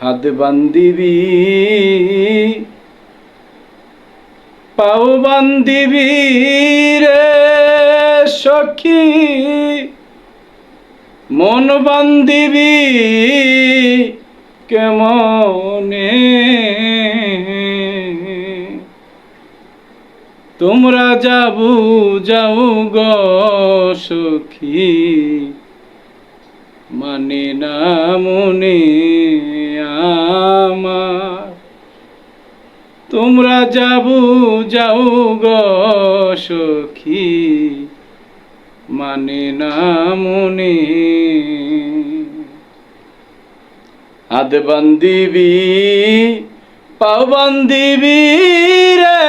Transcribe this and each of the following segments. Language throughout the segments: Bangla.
হাত বান্ধিবি পাও বান্ধিবি রে সখী, মন বান্ধিবি কেমনে? তোমরা যাও গো সখী, মানে না মনে আমার। তোমরা যাও গো সখী, মানে না মনে। হাত বান্ধিবি পাও বান্ধিবি রে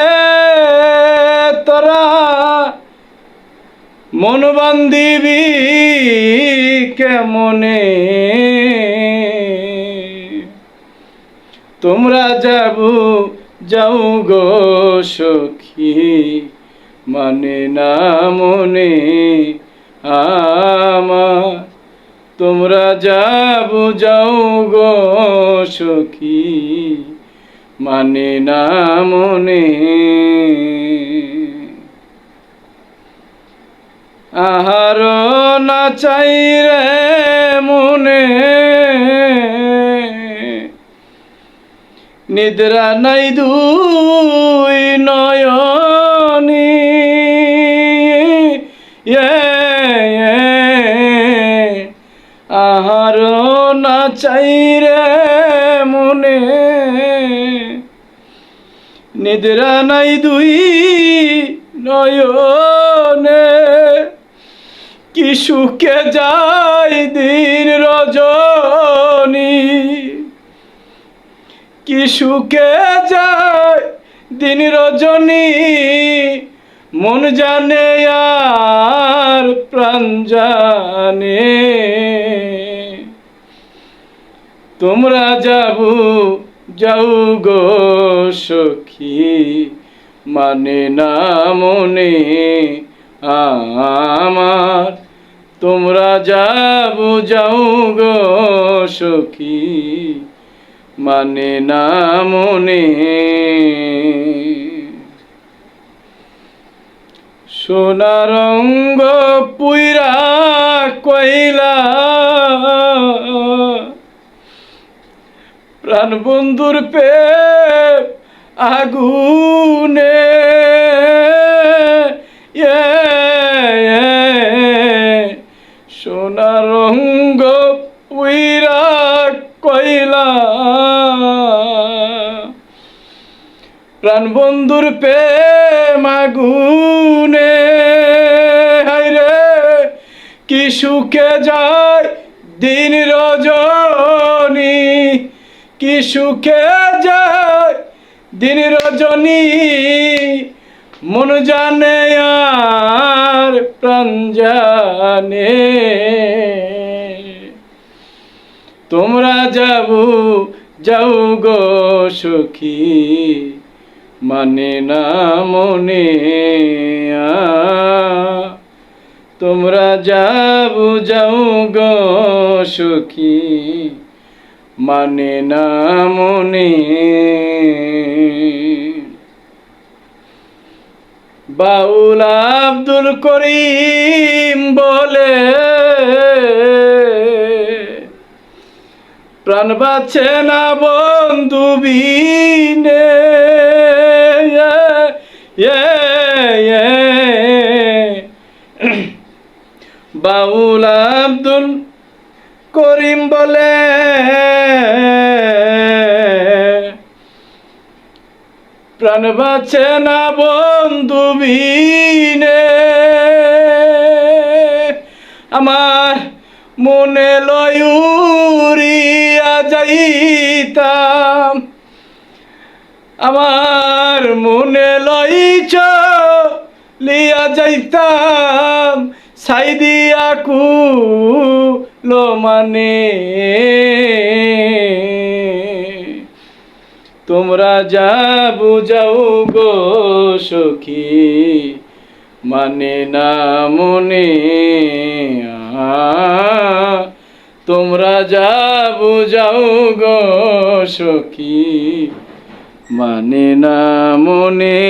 তোরা, মন বান্ধিবি কেমনে? তোমরা যাও গো সখী, মানে না মনে আমার। তোমরা যাও গো সখী, মানে না মনে। আহার না চাই রে মনে, নিদ্রা নাই দুই নয়নি। আহার না চাই রে মনে, নিদ্রা নাই দুই নয়নে। কি সুখে যায় দিন রজনী, কি সুখে যায় দিন রজনী। মন জানে আর প্রাণ জানে। তোমরা যাও গো সখী, মানে না মনে আমার। তোমরা যাও গো সখী, মানে না মনে। সোনার রঙ্গ পুইরা কইলা, প্রাণ বন্ধুর প্রেম আগুনে। সোনার রঙ্গ পুইরা কইলা, প্রাণ বন্ধুর প্রেম আগুনে। হায়রে কি সুখে যায় দিন রজনী, কি সুখে যায় দিন রজনী। মন জানে আর প্রাণ জানে। তোমরা যাও গো সখী, মানে না মনে। তোমরা যাও গো সখী, মানে না মনে। বাউল আব্দুল করিম বলে, প্রাণ বাঁচে না বন্ধু বিনে। বাউল আব্দুল করিম বলে, প্রাণ বাঁচে না বন্ধু বিনে। আমার মনে লয়ুরিয়া যাইতাম, আমার মনে লিয়া যাইতাম। সাইদিয়া কুলো মানে। তোমরা যাও গো সখী, মানে না মনে। তোমরা যা বুঝাও গো সখী মানে না মনে